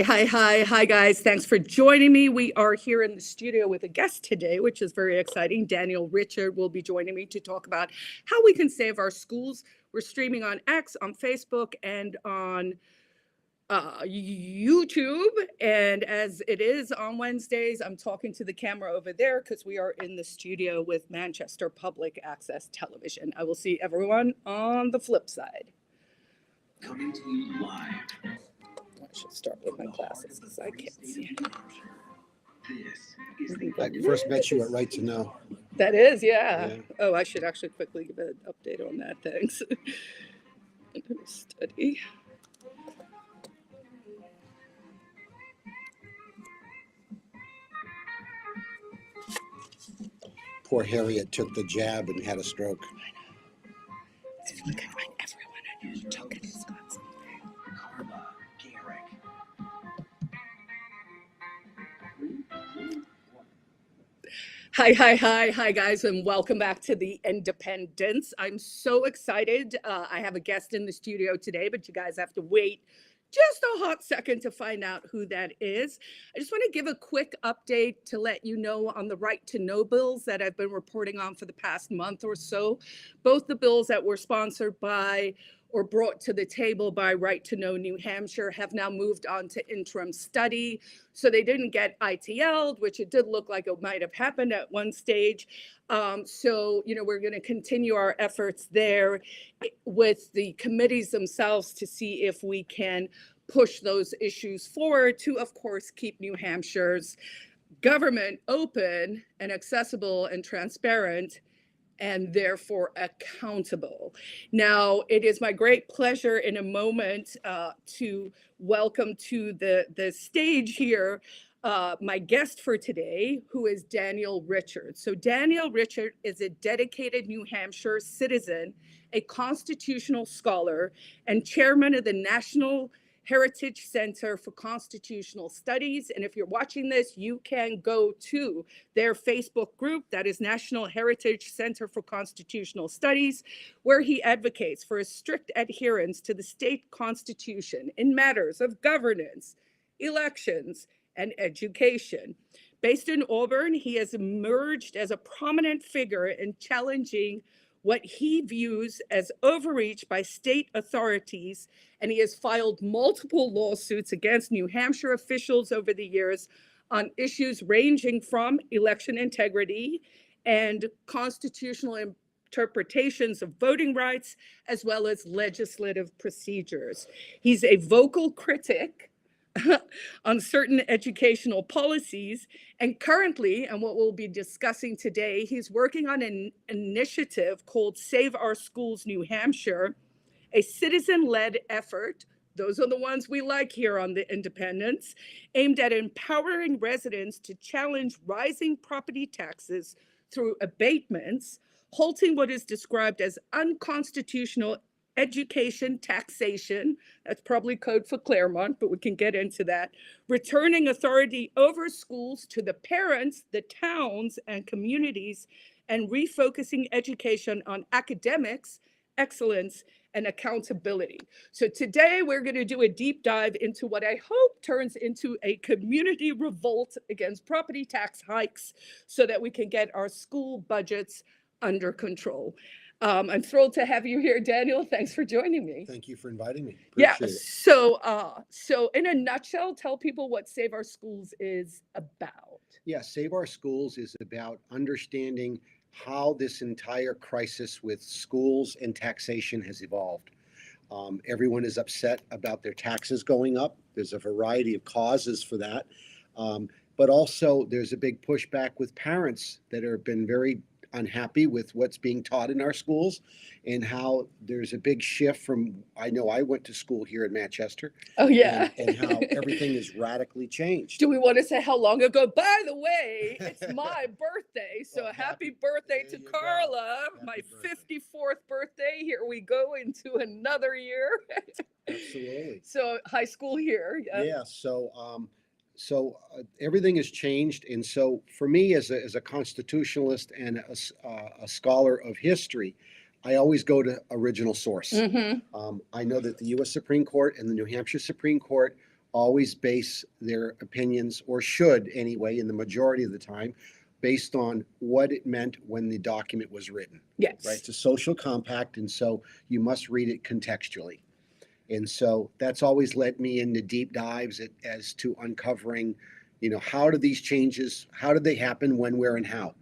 Hi, guys. Thanks for joining me. We are here in the studio with a guest today, which is very exciting. Daniel Richard will be joining me to talk about how we can save our schools. We're streaming on X, on Facebook, and on YouTube. And as it is on Wednesdays, I'm talking to the camera over there because we are in the studio with Manchester Public Access Television. I will see everyone on the flip side. Coming to you live. I should start with my glasses because I can't see. I first met you at Right to Know. That is, yeah. Oh, I should actually quickly give an update on that. Thanks. Study. Poor Harriet took the jab and had a stroke. I feel like I find everyone I know took it has got something. Carla Gericke. Hi, guys, and welcome back to The Independence. I'm so excited. I have a guest in the studio today, but you guys have to wait just a hot second to find out who that is. I just want to give a quick update to let you know on the Right to Know bills that I've been reporting on for the past month or so. Both the bills that were sponsored by or brought to the table by Right to Know New Hampshire have now moved on to interim study. So they didn't get ITL'd, which it did look like it might have happened at one stage. So, we're going to continue our efforts there with the committees themselves to see if we can push those issues forward to, of course, keep New Hampshire's government open and accessible and transparent, and therefore accountable. Now, it is my great pleasure in a moment to welcome to the stage here my guest for today, who is Daniel Richard. So Daniel Richard is a dedicated New Hampshire citizen, a constitutional scholar, and chairman of the National Heritage Center for Constitutional Studies. And if you're watching this, you can go to their Facebook group, that is National Heritage Center for Constitutional Studies, where he advocates for a strict adherence to the state constitution in matters of governance, elections, and education. Based in Auburn, he has emerged as a prominent figure in challenging what he views as overreach by state authorities, and he has filed multiple lawsuits against New Hampshire officials over the years on issues ranging from election integrity and constitutional interpretations of voting rights, as well as legislative procedures. He's a vocal critic on certain educational policies. And currently, and what we'll be discussing today, he's working on an initiative called Save Our Schools New Hampshire, a citizen-led effort. Those are the ones we like here on The Independence, aimed at empowering residents to challenge rising property taxes through abatements, halting what is described as unconstitutional education taxation, that's probably code for Claremont, but we can get into that, returning authority over schools to the parents, the towns, and communities, and refocusing education on academics, excellence, and accountability. So today we're going to do a deep dive into what I hope turns into a community revolt against property tax hikes so that we can get our school budgets under control. I'm thrilled to have you here, Daniel. Thanks for joining me. Thank you for inviting me. Appreciate it. So in a nutshell, tell people what Save Our Schools is about. Yeah, Save Our Schools is about understanding how this entire crisis with schools and taxation has evolved. Everyone is upset about their taxes going up. There's a variety of causes for that. But also there's a big pushback with parents that have been very unhappy with what's being taught in our schools, and how there's a big shift from, I know I went to school here in Manchester. Oh, yeah. And how everything is radically changed. Do we want to say how long ago? By the way, it's my birthday. So happy birthday to Carla, my 54th birthday. Here we go into another year. Absolutely. So high school here. Yeah. So everything has changed. And so for me, as a constitutionalist and a scholar of history, I always go to original source. Mm-hmm. I know that the U.S. Supreme Court and the New Hampshire Supreme Court always base their opinions, or should anyway, in the majority of the time, based on what it meant when the document was written. Yes. Right? It's a social compact, and so you must read it contextually. And so that's always led me into deep dives as to uncovering, how do these changes, how did they happen, when, where, and how?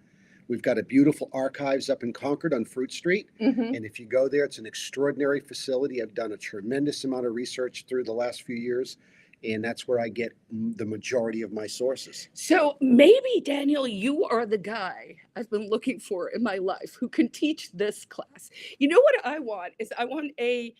We've got a beautiful archives up in Concord on Fruit Street. Mm-hmm. And if you go there, it's an extraordinary facility. I've done a tremendous amount of research through the last few years, and that's where I get the majority of my sources. So maybe, Daniel, you are the guy I've been looking for in my life who can teach this class. You know what I want is I want a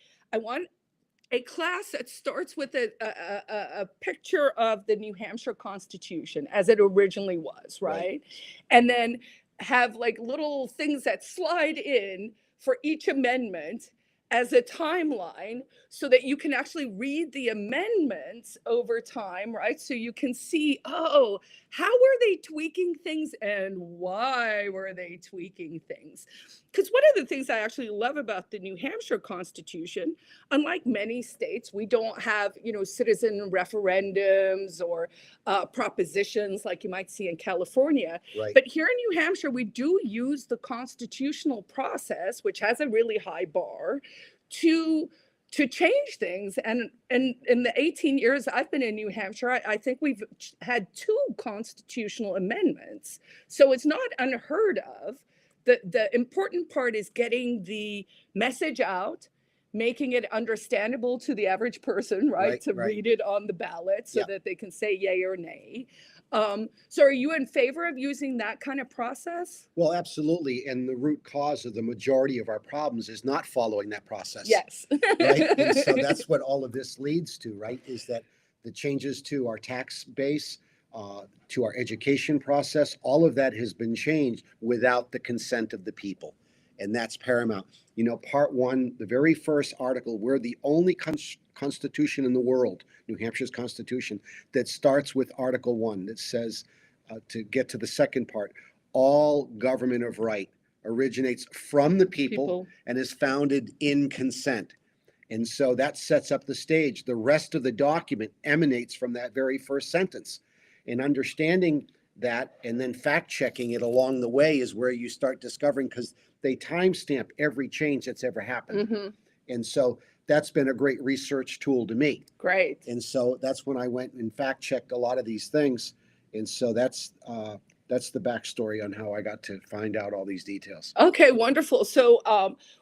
class that starts with a picture of the New Hampshire Constitution as it originally was, right? And then have like little things that slide in for each amendment as a timeline so that you can actually read the amendments over time, right? So you can see, oh, how were they tweaking things and why were they tweaking things? Because one of the things I actually love about the New Hampshire Constitution, unlike many states, we don't have, citizen referendums or propositions like you might see in California. Right. But here in New Hampshire, we do use the constitutional process, which has a really high bar, to change things. And in the 18 years I've been in New Hampshire, I think we've had 2 constitutional amendments. So it's not unheard of. The important part is getting the message out, making it understandable to the average person, right? To read it on the ballot so that they can say yay or nay. So are you in favor of using that kind of process? Well, absolutely. And the root cause of the majority of our problems is not following that process. Yes. Right. And so that's what all of this leads to, right? Is that the changes to our tax base, to our education process, all of that has been changed without the consent of the people. And that's paramount. Part 1, the very first article, we're the only constitution in the world, New Hampshire's constitution, that starts with Article 1 that says, to get to the second part, all government of right originates from the people and is founded in consent. And so that sets up the stage. The rest of the document emanates from that very first sentence. And understanding that and then fact checking it along the way is where you start discovering, because they timestamp every change that's ever happened. Mm-hmm. And so that's been a great research tool to me. Great. And so that's when I went and fact checked a lot of these things. And so that's the backstory on how I got to find out all these details. Okay, wonderful. So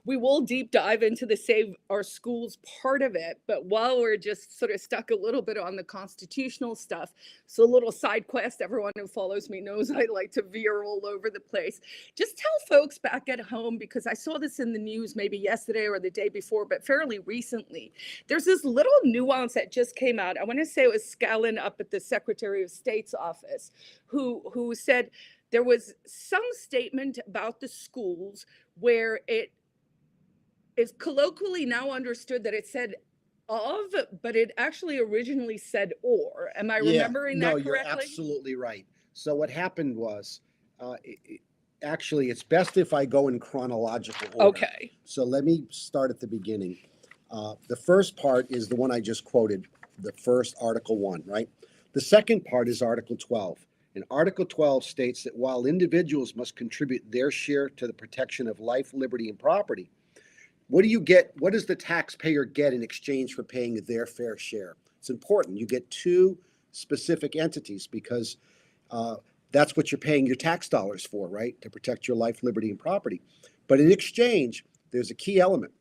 we will deep dive into the Save Our Schools part of it. But while we're just sort of stuck a little bit on the constitutional stuff, so a little side quest, everyone who follows me knows I like to veer all over the place. Just tell folks back at home, because I saw this in the news maybe yesterday or the day before, but fairly recently. There's this little nuance that just came out. I want to say it was Scallon up at the Secretary of State's office who said there was some statement about the schools where it is colloquially now understood that it said of, but it actually originally said or. Am I remembering that correctly? No, you're absolutely right. So what happened was, actually, it's best if I go in chronological order. Okay. So let me start at the beginning. The first part is the one I just quoted, the first Article 1, right? The second part is Article 12. And Article 12 states that while individuals must contribute their share to the protection of life, liberty, and property, what do you get? What does the taxpayer get in exchange for paying their fair share? It's important. You get 2 specific entities, because that's what you're paying your tax dollars for, right? To protect your life, liberty, and property. But in exchange, there's a key element.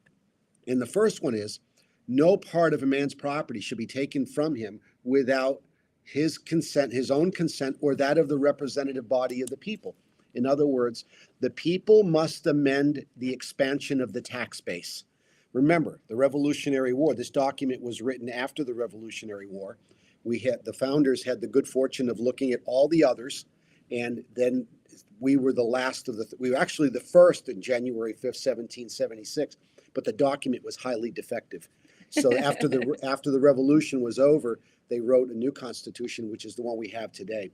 And the first one is, no part of a man's property should be taken from him without his consent, his own consent, or that of the representative body of the people. In other words, the people must amend the expansion of the tax base. Remember, the Revolutionary War, this document was written after the Revolutionary War. The founders had the good fortune of looking at all the others, and then we were the last of we were actually the first in January 5th, 1776, but the document was highly defective. So after the revolution was over, they wrote a new constitution, which is the one we have today.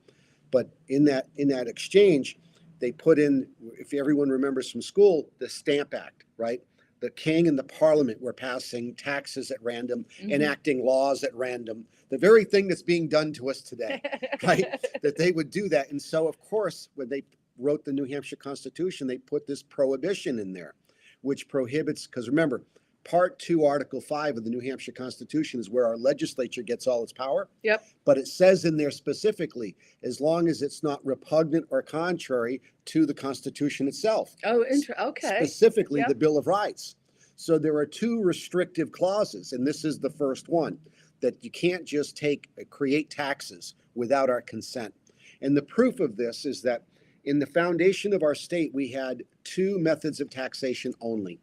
But in that exchange, they put in, if everyone remembers from school, the Stamp Act, right? the king and the parliament were passing taxes at random, enacting laws at random, the very thing that's being done to us today, right? That they would do that. And so, of course, when they wrote the New Hampshire Constitution, they put this prohibition in there, which prohibits, because remember, Part 2, Article 5 of the New Hampshire Constitution is where our legislature gets all its power. Yep. But it says in there specifically, as long as it's not repugnant or contrary to the Constitution itself. Oh, okay. Specifically, Yep. the Bill of Rights. So there are two restrictive clauses, and this is the first one, that you can't just create taxes without our consent. And the proof of this is that in the foundation of our state, we had two methods of taxation only.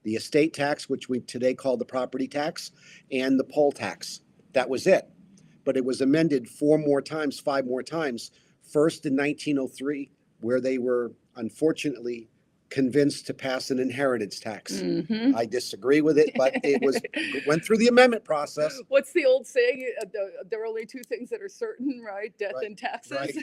The estate tax, which we today call the property tax, and the poll tax. That was it. But it was amended 5 more times. First in 1903, where they were unfortunately convinced to pass an inheritance tax. I disagree with it, but went through the amendment process. What's the old saying? There are only two things that are certain, right? Death and taxes. Right.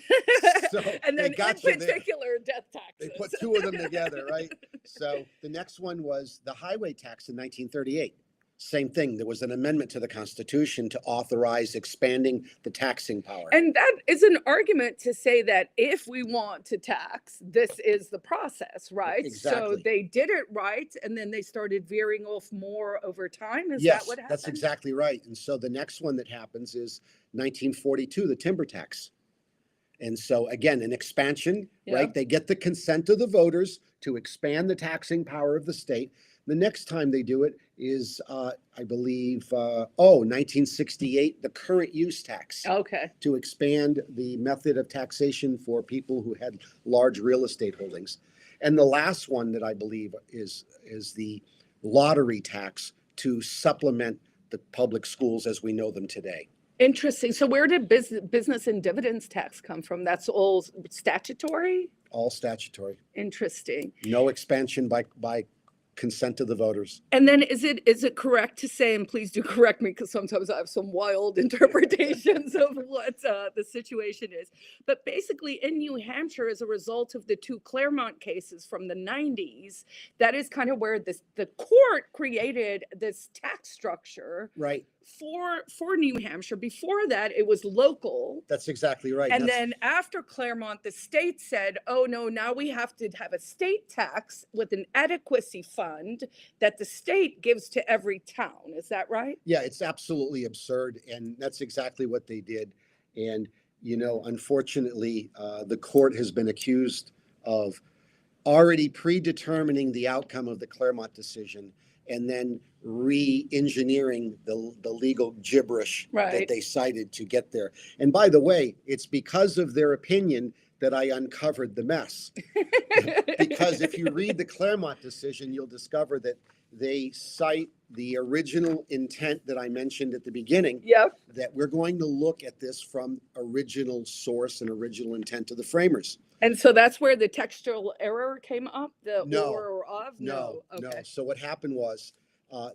So and then in particular, death taxes. They put two of them together, right? So the next one was the highway tax in 1938. Same thing. There was an amendment to the Constitution to authorize expanding the taxing power. And that is an argument to say that if we want to tax, this is the process, right? Exactly. So they did it right, and then they started veering off more over time. Is Yes, that what happened? that's exactly right. And so the next one that happens is 1942, the timber tax. And so again, an expansion, right? They get the consent of the voters to expand the taxing power of the state. The next time they do it is, I believe, 1968, the current use tax. Okay. To expand the method of taxation for people who had large real estate holdings. And the last one that I believe is the lottery tax to supplement the public schools as we know them today. Interesting. So where did business and dividends tax come from? That's all statutory? All statutory. Interesting. No expansion by consent of the voters. And then is it correct to say, and please do correct me because sometimes I have some wild interpretations of what the situation is, but basically in New Hampshire, as a result of the two Claremont cases from the 90s, that is kind of where the court created this tax structure. Right. For New Hampshire. Before that, it was local. That's exactly right. And then after Claremont, the state said, oh no, now we have to have a state tax with an adequacy fund that the state gives to every town. Is that right? Yeah, it's absolutely absurd. And that's exactly what they did. And, unfortunately, the court has been accused of already predetermining the outcome of the Claremont decision and then re-engineering the legal gibberish that they cited to get there. And by the way, it's because of their opinion that I uncovered the mess. Because if you read the Claremont decision, you'll discover that they cite the original intent that I mentioned at the beginning, that we're going to look at this from original source and original intent of the framers. And so that's where the textual error came up? No. So what happened was,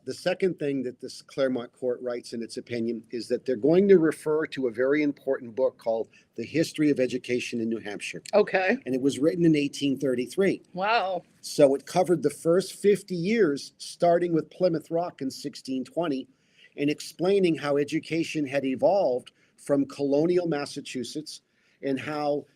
the second thing that this Claremont court writes in its opinion is that they're going to refer to a very important book called The History of Education in New Hampshire. Okay. And it was written in 1833. Wow. So it covered the first 50 years, starting with Plymouth Rock in 1620, and explaining how education had evolved from colonial Massachusetts and how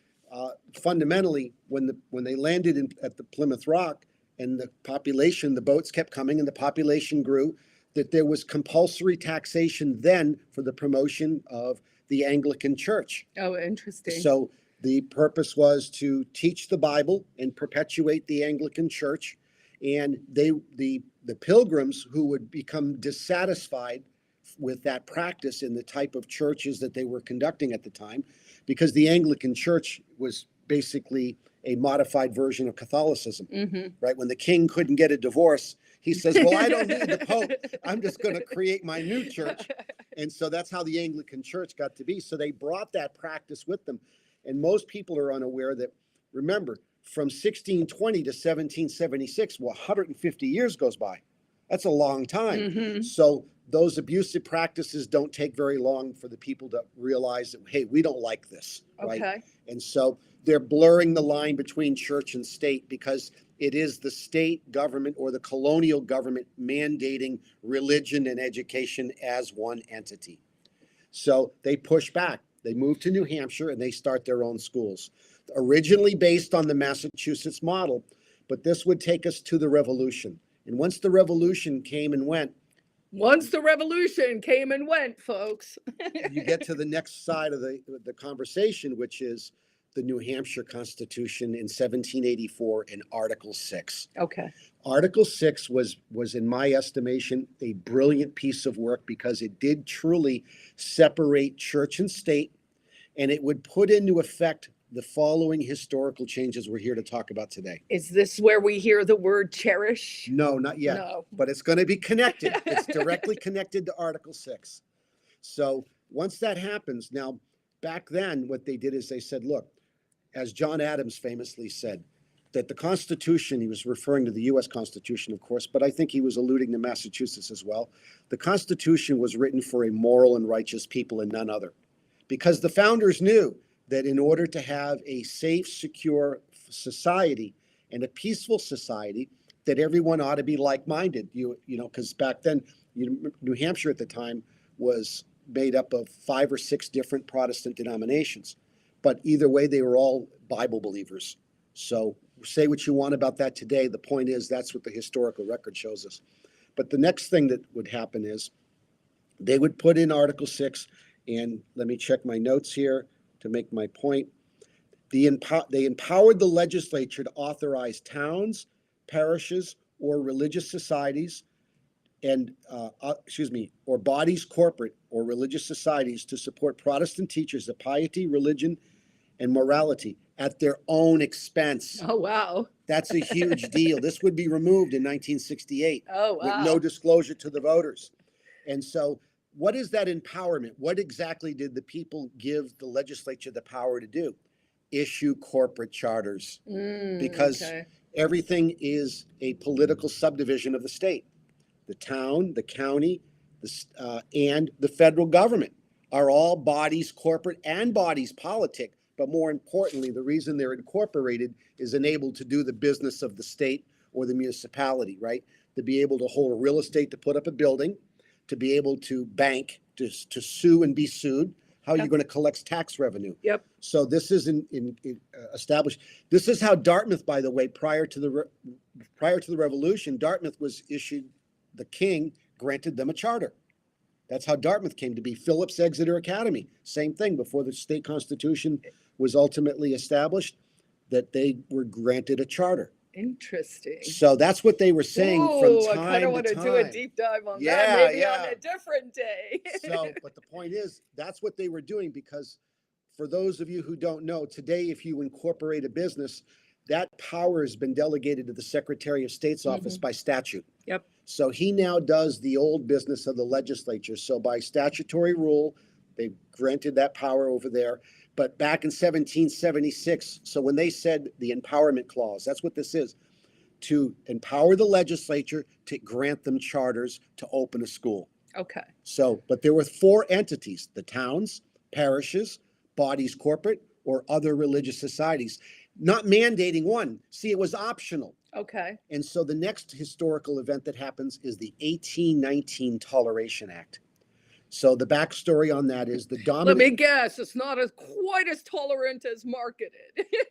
fundamentally, when they landed at the Plymouth Rock and the boats kept coming and the population grew, that there was compulsory taxation then for the promotion of the Anglican Church. Oh, interesting. So the purpose was to teach the Bible and perpetuate the Anglican Church. And the pilgrims who would become dissatisfied with that practice in the type of churches that they were conducting at the time, because the Anglican Church was basically a modified version of Catholicism, right? When the king couldn't get a divorce, he says, well, I don't need the Pope. I'm just going to create my new church. And so that's how the Anglican Church got to be. So they brought that practice with them. And most people are unaware that, remember, from 1620 to 1776, 150 years goes by. That's a long time. So those abusive practices don't take very long for the people to realize that, hey, we don't like this, right? And so they're blurring the line between church and state because It is the state government or the colonial government mandating religion and education as one entity. So they push back. They move to New Hampshire and they start their own schools, originally based on the Massachusetts model. But this would take us to the Revolution. And once the Revolution came and went, Once the revolution came and went, folks. you get to the next side of the conversation, which is the New Hampshire Constitution in 1784 in Article 6. Okay. Article 6 was in my estimation, a brilliant piece of work because it did truly separate church and state, and it would put into effect the following historical changes we're here to talk about today. Is this where we hear the word cherish? No, not yet. No. But it's going to be connected. It's directly connected to Article 6. So once that happens, now back then what they did is they said, look, as John Adams famously said, that the Constitution, he was referring to the US Constitution, of course, but I think he was alluding to Massachusetts as well. The Constitution was written for a moral and righteous people and none other. Because the founders knew that in order to have a safe, secure society and a peaceful society, that everyone ought to be like-minded. You know, because back then, New Hampshire at the time was made up of 5 or 6 different Protestant denominations. But either way, they were all Bible believers. So say what you want about that today. The point is, that's what the historical record shows us. But the next thing that would happen is they would put in Article 6, and let me check my notes here to make my point. They empowered the legislature to authorize towns, parishes, or religious societies and, or bodies corporate or religious societies to support Protestant teachers of piety, religion, and morality at their own expense. Oh, wow. That's a huge deal. This would be removed in 1968 Oh, wow. with no disclosure to the voters. And so what is that empowerment? What exactly did the people give the legislature the power to do? Issue corporate charters, because okay. everything is a political subdivision of the state. The town, the county, and the federal government are all bodies corporate and bodies politic. But more importantly, the reason they're incorporated is enabled to do the business of the state or the municipality, right? To be able to hold a real estate, to put up a building, to be able to bank, to sue and be sued. How are you going to collect tax revenue? Yep. So this is established. This is how Dartmouth, by the way, prior to the Revolution, Dartmouth was issued. The king granted them a charter. That's how Dartmouth came to be. Phillips Exeter Academy, same thing. Before the state constitution was ultimately established, that they were granted a charter. Interesting. So that's what they were saying from time to time. I kind of want to do a deep dive on that, maybe on a different day. So, but the point is, that's what they were doing, because for those of you who don't know, today, if you incorporate a business, that power has been delegated to the Secretary of State's office by statute. Yep. So he now does the old business of the legislature. So by statutory rule, they granted that power over there. But back in 1776, so when they said the empowerment clause, that's what this is, to empower the legislature to grant them charters to open a school. Okay. So, but there were 4 entities: the towns, parishes, bodies corporate, or other religious societies, not mandating one. See, it was optional. Okay. And so the next historical event that happens is the 1819 Toleration Act. So the backstory on that is the dominant... Let me guess, it's not quite as tolerant as marketed.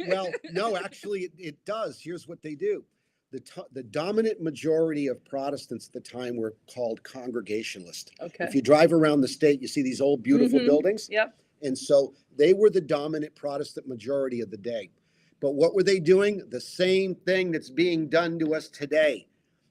Well, no, actually it does. Here's what they do. The dominant majority of Protestants at the time were called Congregationalists. Okay. If you drive around the state, you see these old beautiful buildings. Yep. And so they were the dominant Protestant majority of the day. But what were they doing? The same thing that's being done to us today.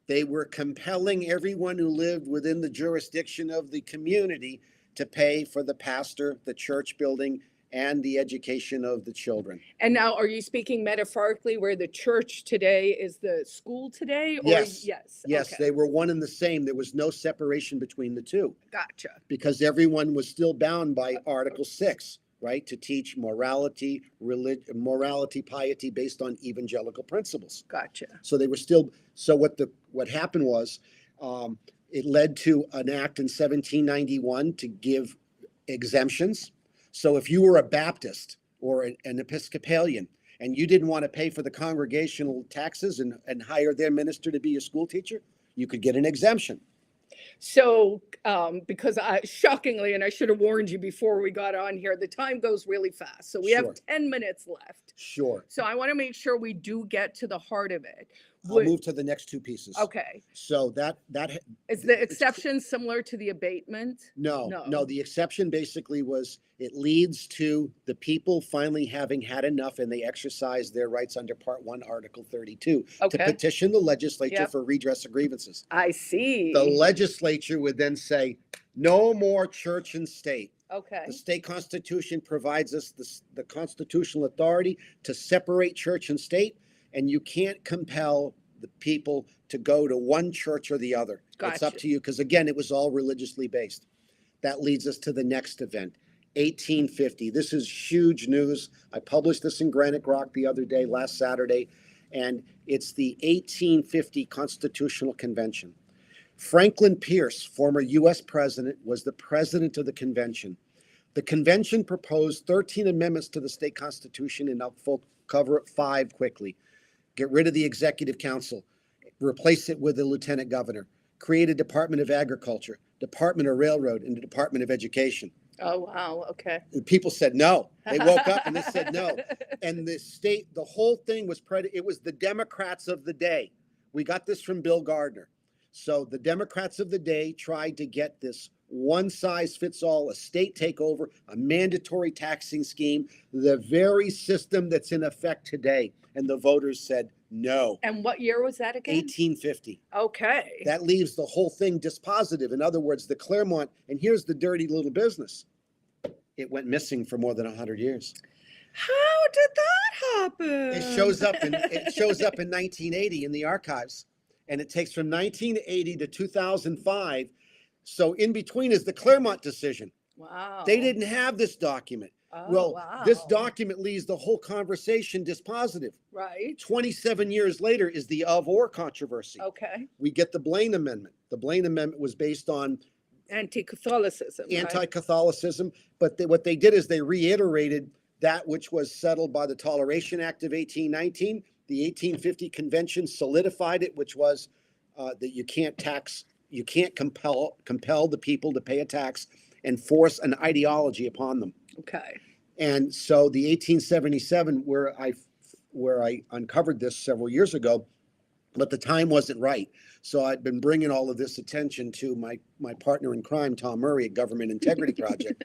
They were compelling everyone who lived within the jurisdiction of the community to pay for the pastor, the church building, and the education of the children. And now, are you speaking metaphorically where the church today is the school today? Or Yes. Yes. Yes, Okay. they were one and the same. There was no separation between the two, Gotcha. because everyone was still bound by Article 6, right? To teach morality, piety based on evangelical principles. Gotcha. So they were still, so what happened was, it led to an act in 1791 to give exemptions. So if you were a Baptist or an Episcopalian and you didn't want to pay for the congregational taxes and hire their minister to be your school teacher, you could get an exemption. So, because shockingly, and I should have warned you before we got on here, the time goes really fast. So we have Sure. 10 minutes left. Sure. So I want to make sure we do get to the heart of it. I'll move to the next two pieces. Okay. So that Is the exception similar to the abatement? no, the exception basically was it leads to the people finally having had enough and they exercise their rights under Part 1, Article 32 to Okay. petition the legislature Yep. for redress of grievances. I see. The legislature would then say, no more church and state. Okay. The state constitution provides us the constitutional authority to separate church and state, and you can't compel the people to go to one church or the other. It's up Gotcha. to you, because again, it was all religiously based. That leads us to the next event, 1850. This is huge news. I published this in Granite Rock the other day, last Saturday, and it's the 1850 Constitutional Convention. Franklin Pierce, former U.S. president, was the president of the convention. The convention proposed 13 amendments to the state constitution, and I'll cover 5 quickly. Get rid of the executive council, replace it with a lieutenant governor, create a Department of Agriculture, Department of Railroad, and the Department of Education. Oh, wow. Okay. And people said no. They woke up and they said no. And the whole thing was it was the Democrats of the day. We got this from Bill Gardner. So the Democrats of the day tried to get this one size fits all, a state takeover, a mandatory taxing scheme, the very system that's in effect today. And the voters said no. And what year was that again? 1850. Okay. That leaves the whole thing dispositive. In other words, the Claremont, and here's the dirty little business. It went missing for more than 100 years. How did that happen? It shows up in 1980 in the archives, and it takes from 1980 to 2005. So in between is the Claremont decision. Wow. They didn't have this document. Oh, Well, wow. this document leaves the whole conversation dispositive. Right. 27 years later is the of or controversy. Okay. We get the Blaine Amendment. The Blaine Amendment was based on Anti-Catholicism. Right? anti-Catholicism, but what they did is they reiterated that which was settled by the Toleration Act of 1819. The 1850 Convention solidified it, which was that you can't compel the people to pay a tax and force an ideology upon them. Okay. And so the 1877, where I uncovered this several years ago, but the time wasn't right. So I'd been bringing all of this attention to my partner in crime, Tom Murray, at Government Integrity Project.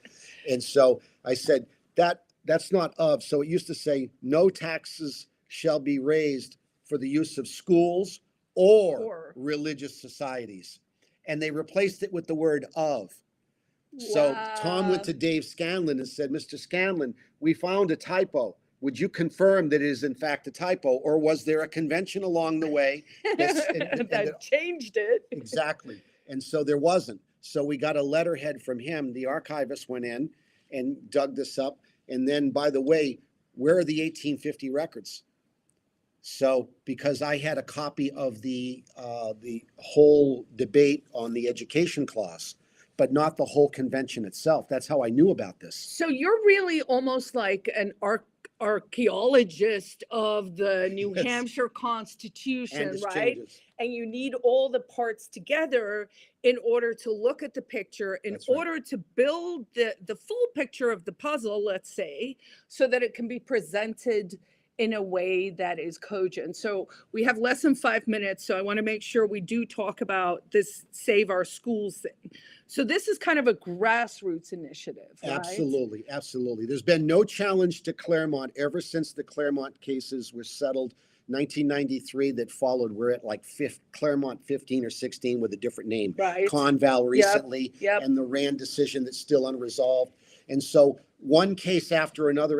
And so I said, that's not of. So it used to say, no taxes shall be raised for the use of schools or religious societies. And they replaced it with the word of. So Tom went to Dave Scanlon and said, Mr. Scanlon, we found a typo. Would you confirm that it is in fact a typo, or was there a convention along the way that changed it? Exactly. And so there wasn't. So we got a letterhead from him. The archivist went in and dug this up. And then, by the way, where are the 1850 records? So because I had a copy of the whole debate on the education clause, but not the whole convention itself. That's how I knew about this. So you're really almost like an archaeologist of the New Yes. Hampshire Constitution, And its right? changes. And you need all the parts together in order to look at the picture, in That's right. order to build the full picture of the puzzle, let's say, so that it can be presented in a way that is cogent. So we have less than 5 minutes, so I want to make sure we do talk about this Save Our Schools thing. So this is kind of a grassroots initiative, right? Absolutely, absolutely. There's been no challenge to Claremont ever since the Claremont cases were settled. 1993 that followed, we're at like Claremont 15 or 16 with a different name. Right. Conval recently, Yep. and the Rand decision that's still unresolved. And so one case after another,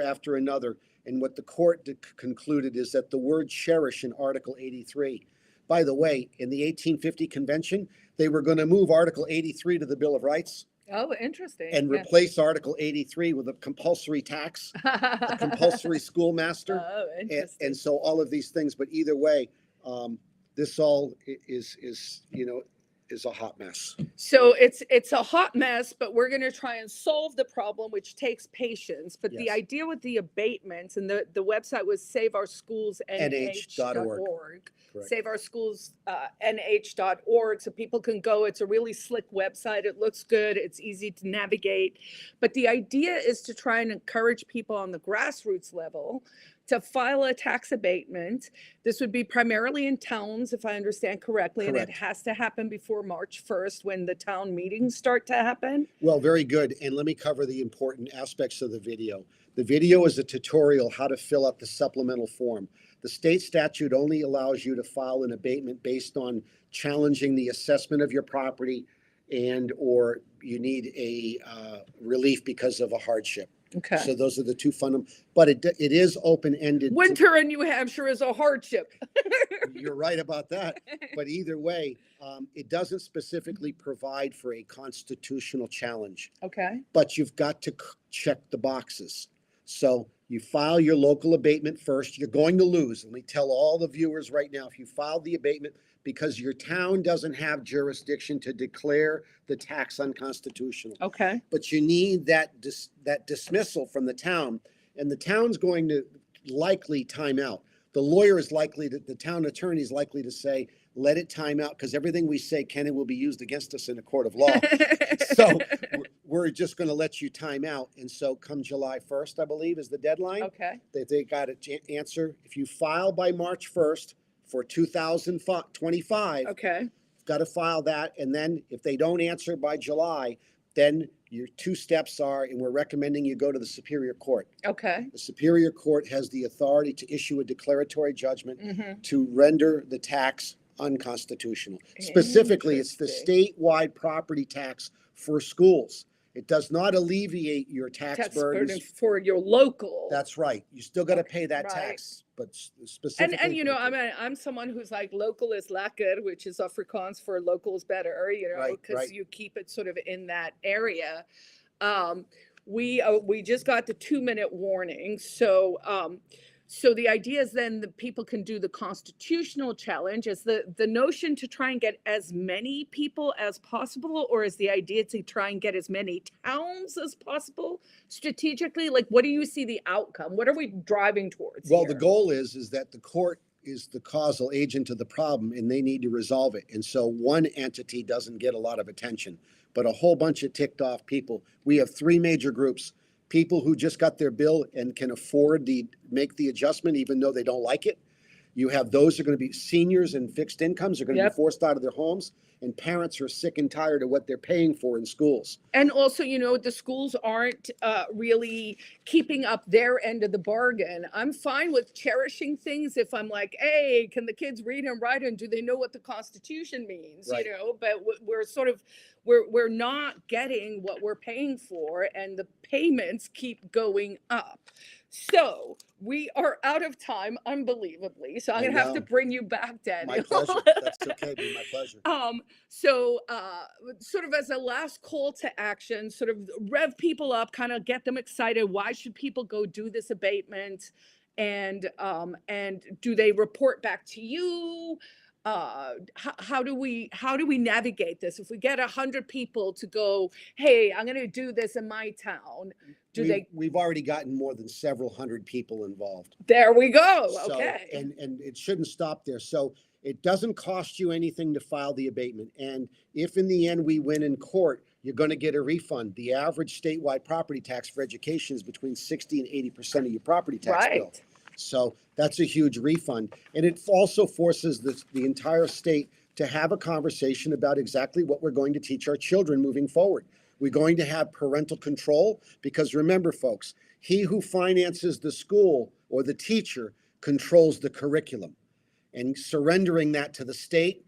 and what the court concluded is that the word cherish in Article 83. By the way, in the 1850 convention, they were going to move Article 83 to the Bill of Rights Oh, interesting. and Yeah. replace Article 83 with a compulsory tax, a compulsory schoolmaster. Oh, interesting. And so all of these things, but either way, this all is is a hot mess. So it's a hot mess, but we're going to try and solve the problem, which takes patience. But the Yes. idea with the abatements, and the website was NH.org. saveourschoolsnh.org. Correct. Saveourschoolsnh.org, so people can go. It's a really slick website. It looks good. It's easy to navigate. But the idea is to try and encourage people on the grassroots level to file a tax abatement. This would be primarily in towns, if I understand correctly, and it Correct. has to happen before March 1st when the town meetings start to happen. Well, very good. And let me cover the important aspects of the video. The video is a tutorial how to fill out the supplemental form. The state statute only allows you to file an abatement based on challenging the assessment of your property and or you need a relief because of a hardship. Okay. So those are the two fundamental, but it is open-ended. Winter in New Hampshire is a hardship. You're right about that. But either way, it doesn't specifically provide for a constitutional challenge. Okay. But you've got to check the boxes. So you file your local abatement first. You're going to lose. Let me tell all the viewers right now, if you file the abatement because your town doesn't have jurisdiction to declare the tax unconstitutional. Okay. But you need that dismissal from the town, and the town's going to likely time out. The lawyer is likely to, the town attorney is likely to say, let it time out because everything we say can and will be used against us in a court of law. So we're just going to let you time out. And so come July 1st, I believe, is the deadline. Okay. They got to answer. If you file by March 1st for 2025, Okay. you've got to file that. And then if they don't answer by July, then your two steps are, and we're recommending you go to the Superior Court. Okay. The Superior Court has the authority to issue a declaratory judgment Mm-hmm. to render the tax unconstitutional. Specifically, it's the Interesting. statewide property tax for schools. It does not alleviate your tax burden burdens. for your local. That's right. You still got to pay that Right. tax, but specifically. And you know, for the- I'm someone who's like local is lekker, which is Afrikaans for local is better, you know, Right, because right. you keep it sort of in that area. We just got the 2-minute warning, so the idea is then that people can do the constitutional challenge. Is the notion to try and get as many people as possible, or is the idea to try and get as many towns as possible strategically? Like, what do you see the outcome? What are we driving towards Well, here? the goal is that the court is the causal agent of the problem and they need to resolve it. And so one entity doesn't get a lot of attention, but a whole bunch of ticked off people. We have three major groups: people who just got their bill and can afford to make the adjustment even though they don't like it. You have those who are going to be seniors and fixed incomes are going to Yep. be forced out of their homes, and parents are sick and tired of what they're paying for in schools. And also, you know, the schools aren't really keeping up their end of the bargain. I'm fine with cherishing things if I'm like, hey, can the kids read and write and do they know what the Constitution means? Right. You know, but we're sort of we're not getting what we're paying for, and the payments keep going up. So we are out of time, unbelievably. So I'm I gonna have to know. bring you back, Daniel. My pleasure. That's okay. Be my pleasure. So sort of as a last call to action, sort of rev people up, kind of get them excited. Why should people go do this abatement? And do they report back to you? How do we navigate this? If we get 100 people to go, hey, I'm going to do this in my town, We've already gotten more than several hundred people involved. There we go. So, Okay. and it shouldn't stop there. So it doesn't cost you anything to file the abatement. And if in the end we win in court, you're going to get a refund. The average statewide property tax for education is between 60 and 80% of your property tax bill. Right. So that's a huge refund. And it also forces the entire state to have a conversation about exactly what we're going to teach our children moving forward. We're going to have parental control because remember, folks, he who finances the school or the teacher controls the curriculum. And surrendering that to the state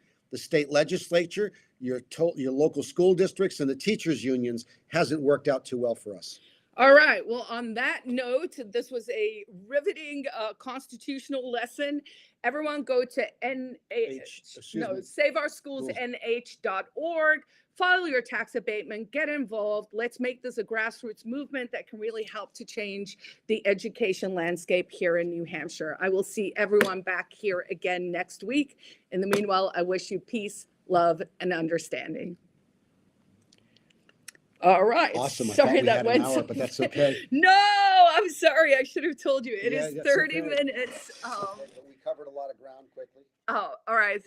legislature, your local school districts and the teachers unions hasn't worked out too well for us. All right. Well, on that note, this was a riveting constitutional lesson. Everyone go to saveourschoolsnh.org. File your tax abatement, get involved. Let's make this a grassroots movement that can really help to change the education landscape here in New Hampshire. I will see everyone back here again next week. In the meanwhile, I wish you peace, love, and understanding. All right. Awesome. I Sorry thought we that had an went hour, so but that's okay. No, I'm sorry. I should have told you. It Yeah, is that's 30 okay. minutes. We covered a lot of ground quickly. Oh, all right.